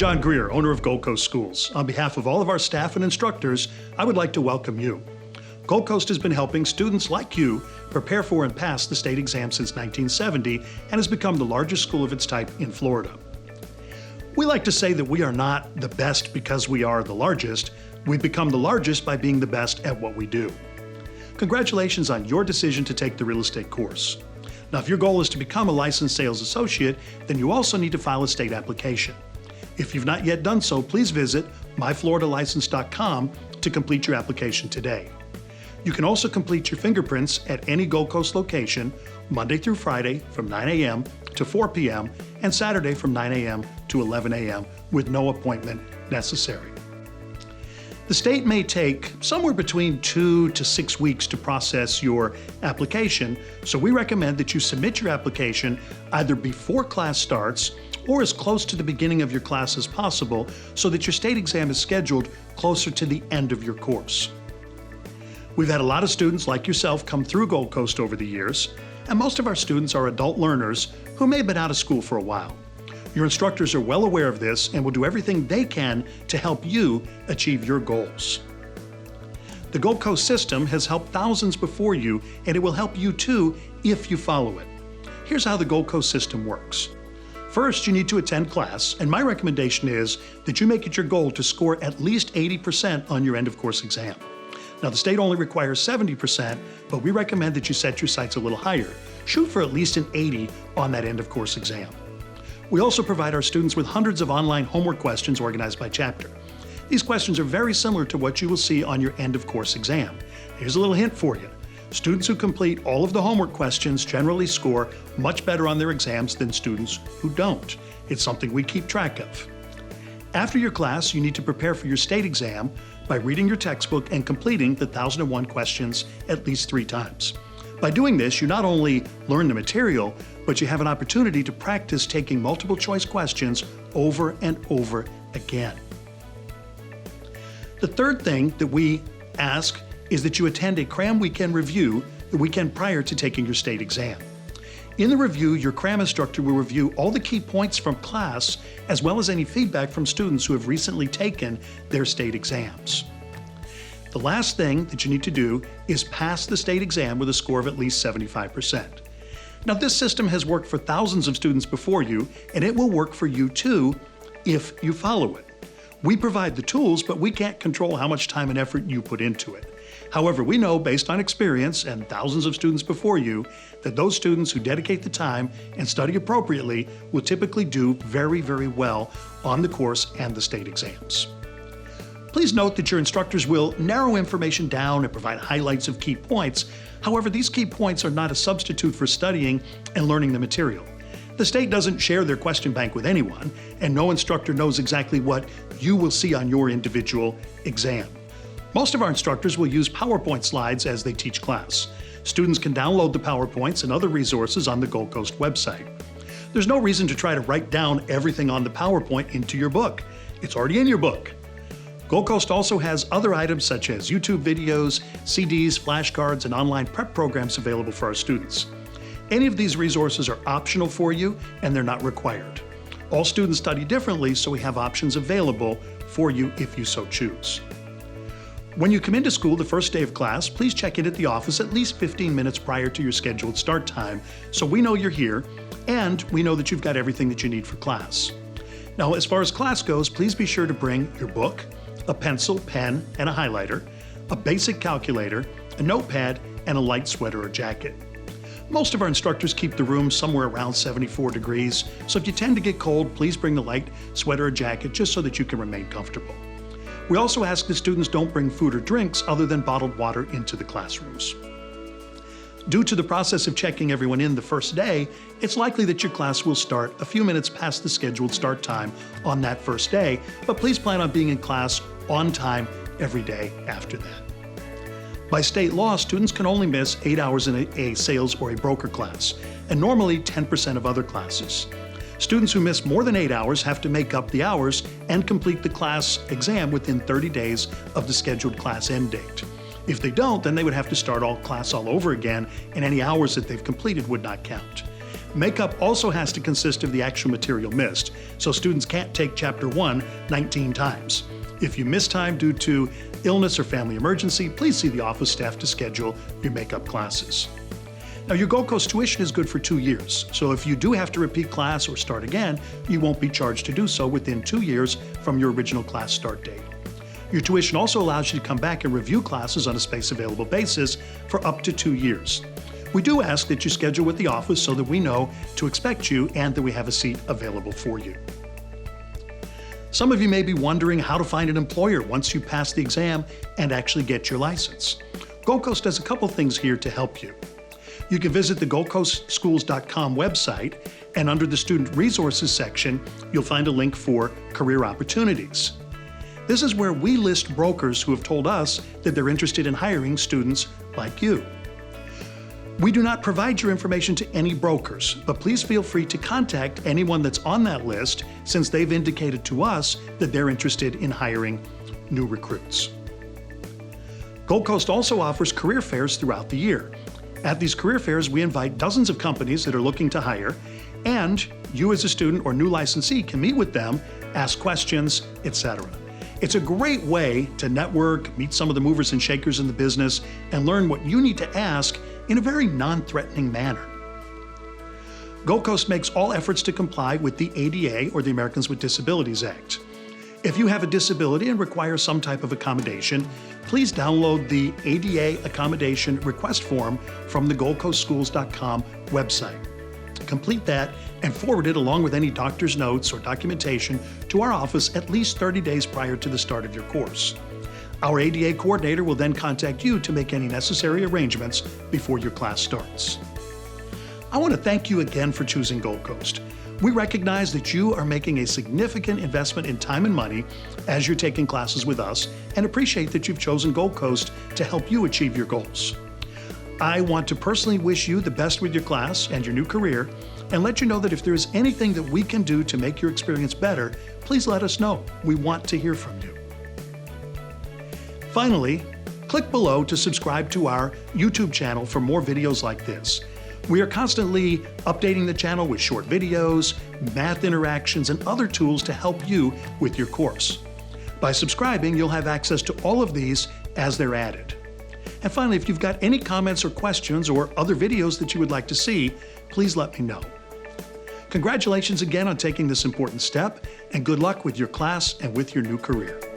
John Greer, owner of Gold Coast Schools. On behalf of all of our staff and instructors, I would like to welcome you. Gold Coast has been helping students like you prepare for and pass the state exam since 1970 and has become the largest school of its type in Florida. We like to say that we are not the best because we are the largest. We've become the largest by being the best at what we do. Congratulations on your decision to take the real estate course. Now, if your goal is to become a licensed sales associate, then you also need to file a state application. If you've not yet done so, please visit myfloridalicense.com to complete your application today. You can also complete your fingerprints at any Gold Coast location, Monday through Friday from 9 a.m. to 4 p.m. and Saturday from 9 a.m. to 11 a.m. with no appointment necessary. The state may take somewhere between 2 to 6 weeks to process your application, so we recommend that you submit your application either before class starts or as close to the beginning of your class as possible so that your state exam is scheduled closer to the end of your course. We've had a lot of students like yourself come through Gold Coast over the years, and most of our students are adult learners who may have been out of school for a while. Your instructors are well aware of this and will do everything they can to help you achieve your goals. The Gold Coast system has helped thousands before you, and it will help you too if you follow it. Here's how the Gold Coast system works. First, you need to attend class, and my recommendation is that you make it your goal to score at least 80% on your end of course exam. Now, the state only requires 70%, but we recommend that you set your sights a little higher. Shoot for at least an 80 on that end of course exam. We also provide our students with hundreds of online homework questions organized by chapter. These questions are very similar to what you will see on your end of course exam. Here's a little hint for you. Students who complete all of the homework questions generally score much better on their exams than students who don't. It's something we keep track of. After your class, you need to prepare for your state exam by reading your textbook and completing the 1001 questions at least 3 times. By doing this, you not only learn the material, but you have an opportunity to practice taking multiple choice questions over and over again. The third thing that we ask is that you attend a cram weekend review the weekend prior to taking your state exam. In the review, your cram instructor will review all the key points from class as well as any feedback from students who have recently taken their state exams. The last thing that you need to do is pass the state exam with a score of at least 75%. Now, this system has worked for thousands of students before you, and it will work for you too if you follow it. We provide the tools, but we can't control how much time and effort you put into it. However, we know based on experience and thousands of students before you that those students who dedicate the time and study appropriately will typically do very, very well on the course and the state exams. Please note that your instructors will narrow information down and provide highlights of key points. However, these key points are not a substitute for studying and learning the material. The state doesn't share their question bank with anyone, and no instructor knows exactly what you will see on your individual exam. Most of our instructors will use PowerPoint slides as they teach class. Students can download the PowerPoints and other resources on the Gold Coast website. There's no reason to try to write down everything on the PowerPoint into your book. It's already in your book. Gold Coast also has other items such as YouTube videos, CDs, flashcards, and online prep programs available for our students. Any of these resources are optional for you, and they're not required. All students study differently, so we have options available for you if you so choose. When you come into school the first day of class, please check in at the office at least 15 minutes prior to your scheduled start time so we know you're here and we know that you've got everything that you need for class. Now, as far as class goes, please be sure to bring your book, a pencil, pen, and a highlighter, a basic calculator, a notepad, and a light sweater or jacket. Most of our instructors keep the room somewhere around 74 degrees, so if you tend to get cold, please bring the light sweater or jacket just so that you can remain comfortable. We also ask that students don't bring food or drinks other than bottled water into the classrooms. Due to the process of checking everyone in the first day, it's likely that your class will start a few minutes past the scheduled start time on that first day, but please plan on being in class on time every day after that. By state law, students can only miss 8 hours in a sales or a broker class, and normally 10% of other classes. Students who miss more than 8 hours have to make up the hours and complete the class exam within 30 days of the scheduled class end date. If they don't, then they would have to start class all over again, and any hours that they've completed would not count. Makeup also has to consist of the actual material missed, so students can't take Chapter 1 19 times. If you miss time due to illness or family emergency, please see the office staff to schedule your makeup classes. Now, your Gold Coast tuition is good for 2 years, so if you do have to repeat class or start again, you won't be charged to do so within 2 years from your original class start date. Your tuition also allows you to come back and review classes on a space available basis for up to 2 years. We do ask that you schedule with the office so that we know to expect you and that we have a seat available for you. Some of you may be wondering how to find an employer once you pass the exam and actually get your license. Gold Coast does a couple things here to help you. You can visit the GoldCoastSchools.com website, and under the Student Resources section, you'll find a link for Career Opportunities. This is where we list brokers who have told us that they're interested in hiring students like you. We do not provide your information to any brokers, but please feel free to contact anyone that's on that list since they've indicated to us that they're interested in hiring new recruits. Gold Coast also offers career fairs throughout the year. At these career fairs, we invite dozens of companies that are looking to hire, and you as a student or new licensee can meet with them, ask questions, etc. It's a great way to network, meet some of the movers and shakers in the business, and learn what you need to ask in a very non-threatening manner. Gold Coast makes all efforts to comply with the ADA, or the Americans with Disabilities Act. If you have a disability and require some type of accommodation, please download the ADA Accommodation Request Form from the GoldCoastSchools.com website. Complete that and forward it along with any doctor's notes or documentation to our office at least 30 days prior to the start of your course. Our ADA coordinator will then contact you to make any necessary arrangements before your class starts. I want to thank you again for choosing Gold Coast. We recognize that you are making a significant investment in time and money as you're taking classes with us, and appreciate that you've chosen Gold Coast to help you achieve your goals. I want to personally wish you the best with your class and your new career, and let you know that if there is anything that we can do to make your experience better, please let us know. We want to hear from you. Finally, click below to subscribe to our YouTube channel for more videos like this. We are constantly updating the channel with short videos, math interactions, and other tools to help you with your course. By subscribing, you'll have access to all of these as they're added. And finally, if you've got any comments or questions or other videos that you would like to see, please let me know. Congratulations again on taking this important step, and good luck with your class and with your new career.